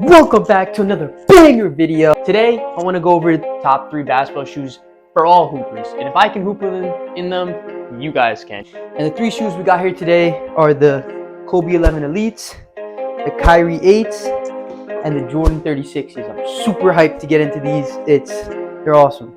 Welcome back to another banger video. Today, I want to go over the top 3 basketball shoes for all hoopers. And if I can hoop in them, you guys can. And the 3 shoes we got here today are the Kobe 11 Elites, the Kyrie 8s, and the Jordan 36s. I'm super hyped to get into these. They're awesome.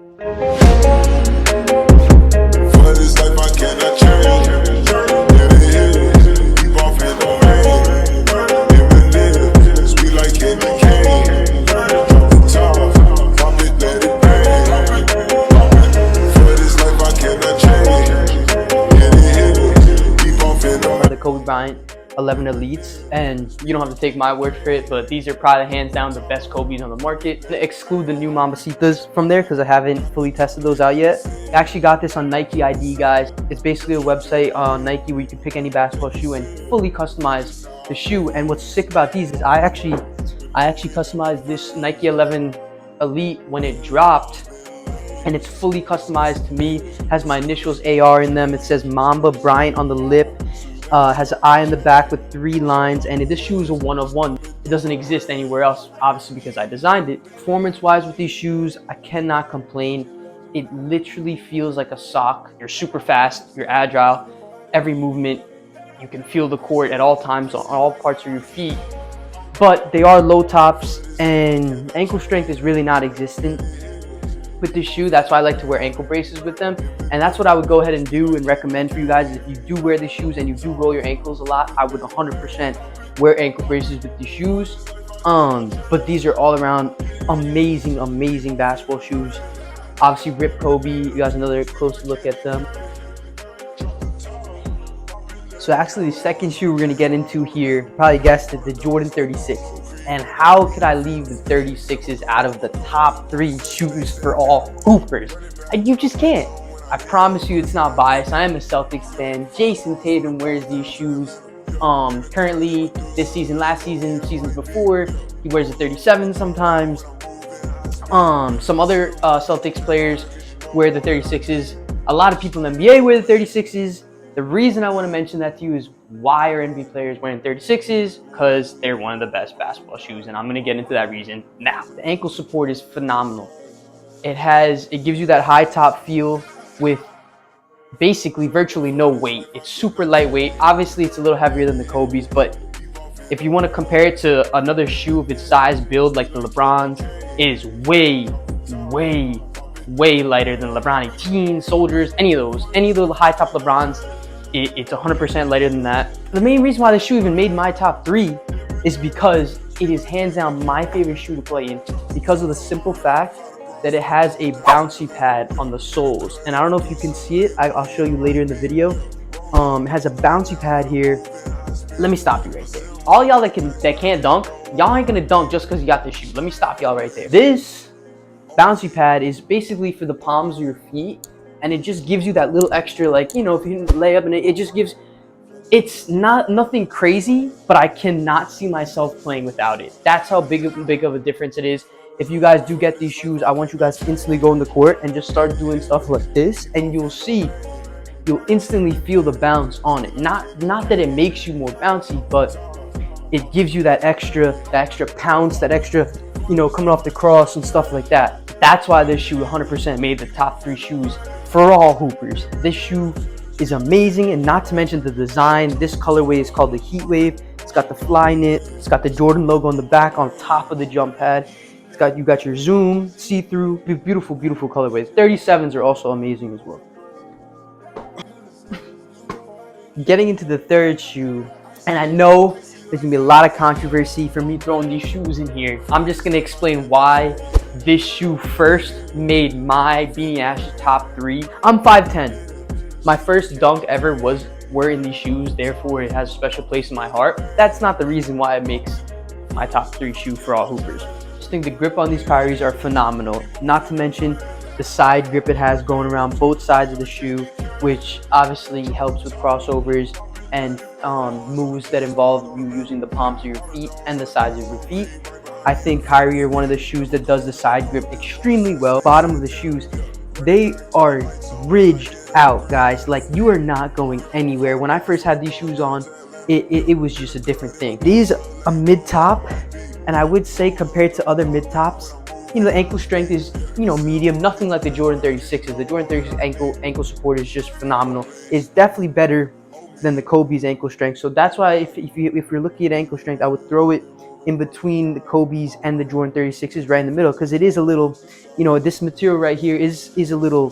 Kobe Bryant 11 Elites, and you don't have to take my word for it, but these are probably hands down the best Kobe's on the market. To exclude the new Mambasitas from there because I haven't fully tested those out yet. I actually got this on Nike ID, guys. It's basically a website on Nike where you can pick any basketball shoe and fully customize the shoe. And what's sick about these is I actually customized this Nike 11 Elite when it dropped, and it's fully customized to me. It has my initials AR in them. It says Mamba Bryant on the lip. Has an eye in the back with 3 lines, and this shoe is a one of one. It doesn't exist anywhere else, obviously, because I designed it. Performance wise with these shoes, I cannot complain. It literally feels like a sock. You're super fast, you're agile, every movement, you can feel the court at all times on all parts of your feet. But they are low tops, and ankle strength is really not existent with this shoe. That's why I like to wear ankle braces with them, and that's what I would go ahead and do and recommend for you guys. If you do wear these shoes and you do roll your ankles a lot, I would 100% wear ankle braces with these shoes. But these are all around amazing basketball shoes. Obviously Rip Kobe, you guys another close look at them. So actually the second shoe we're gonna get into here, probably guessed it, the Jordan 36s. And how could I leave the 36s out of the top 3 shoes for all hoopers? You just can't. I promise you it's not biased. I am a Celtics fan. Jason Tatum wears these shoes currently this season, last season, seasons before. He wears the 37 sometimes. Some other Celtics players wear the 36s. A lot of people in the NBA wear the 36s. The reason I want to mention that to you is why are NBA players wearing 36s? Because they're one of the best basketball shoes, and I'm going to get into that reason now. The ankle support is phenomenal. It gives you that high top feel with basically virtually no weight. It's super lightweight. Obviously, it's a little heavier than the Kobe's, but if you want to compare it to another shoe of its size build like the LeBron's, it is way lighter than LeBron 18, Soldiers, any of those high top LeBron's. It's 100% lighter than that. The main reason why this shoe even made my top 3 is because it is hands down my favorite shoe to play in, because of the simple fact that it has a bouncy pad on the soles. And I don't know if you can see it. I'll show you later in the video. It has a bouncy pad here. Let me stop you right there. All y'all that can't dunk, y'all ain't gonna dunk just because you got this shoe. Let me stop y'all right there. This bouncy pad is basically for the palms of your feet, and it just gives you that little extra, like, you know, if you lay up in it, it's nothing crazy, but I cannot see myself playing without it. That's how big of a difference it is. If you guys do get these shoes, I want you guys to instantly go in the court and just start doing stuff like this, and you'll instantly feel the bounce on it. Not that it makes you more bouncy, but it gives you that extra pounce, that extra, you know, coming off the cross and stuff like that. That's why this shoe 100% made the top 3 shoes for all hoopers. This shoe is amazing, and not to mention the design. This colorway is called the Heat Wave. It's got the fly knit. It's got the Jordan logo on the back on top of the jump pad. You got your zoom, see-through, beautiful colorways. 37s are also amazing as well. Getting into the third shoe, and I know there's gonna be a lot of controversy for me throwing these shoes in here. I'm just gonna explain why this shoe first made my Beanie Ash top 3. I'm 5'10". My first dunk ever was wearing these shoes, therefore it has a special place in my heart. That's not the reason why it makes my top 3 shoe for all hoopers. I just think the grip on these Kyries are phenomenal. Not to mention the side grip it has going around both sides of the shoe, which obviously helps with crossovers and moves that involve you using the palms of your feet and the sides of your feet. I think Kyrie are one of the shoes that does the side grip extremely well. Bottom of the shoes, they are ridged out, guys. Like, you are not going anywhere. When I first had these shoes on, it was just a different thing. These a mid top, And I would say compared to other mid tops, the ankle strength is, medium, nothing like the Jordan 36s. The Jordan 36 ankle support is just phenomenal. It's definitely better than the Kobe's ankle strength. So that's why if you're looking at ankle strength, I would throw it in between the Kobe's and the Jordan 36s, right in the middle, because it is a little, this material right here is a little,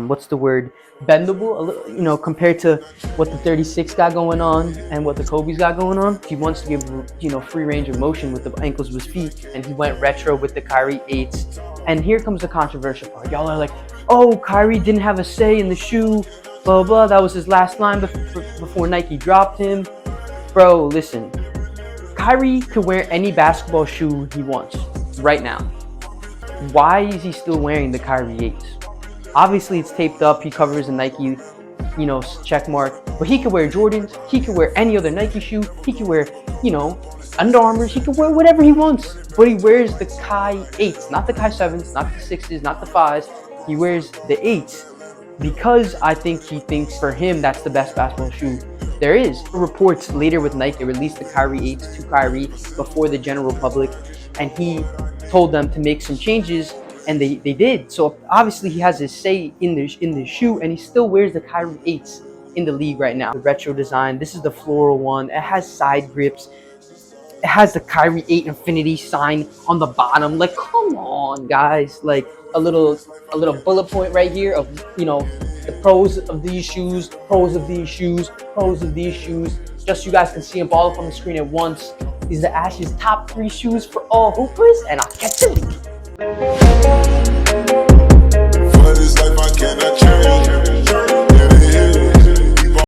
what's the word, bendable a little, compared to what the 36 got going on and what the Kobe's got going on. He wants to give, free range of motion with the ankles of his feet, and he went retro with the Kyrie 8s. And here comes the controversial part. Y'all are like, oh, Kyrie didn't have a say in the shoe, blah blah. That was his last line before Nike dropped him. Bro, listen, Kyrie could wear any basketball shoe he wants right now. Why is he still wearing the Kyrie 8s? Obviously, it's taped up. He covers a Nike, check mark. But he could wear Jordans. He could wear any other Nike shoe. He could wear, Under Armours. He could wear whatever he wants. But he wears the Kai 8s, not the Kai 7s, not the 6s, not the 5s. He wears the 8s because I think he thinks for him that's the best basketball shoe there is. Reports later with Nike released the Kyrie 8s to Kyrie before the general public, and he told them to make some changes. And they did. So obviously he has his say in the shoe, and he still wears the Kyrie 8s in the league right now. The retro design. This is the floral one. It has side grips. It has the Kyrie 8 Infinity sign on the bottom. Like, come on, guys. Like a little bullet point right here of the pros of these shoes, pros of these shoes, pros of these shoes. Just so you guys can see them all up on the screen at once. These are Ash's top 3 shoes for all hoopers, and I'll catch you later. For this life I cannot change.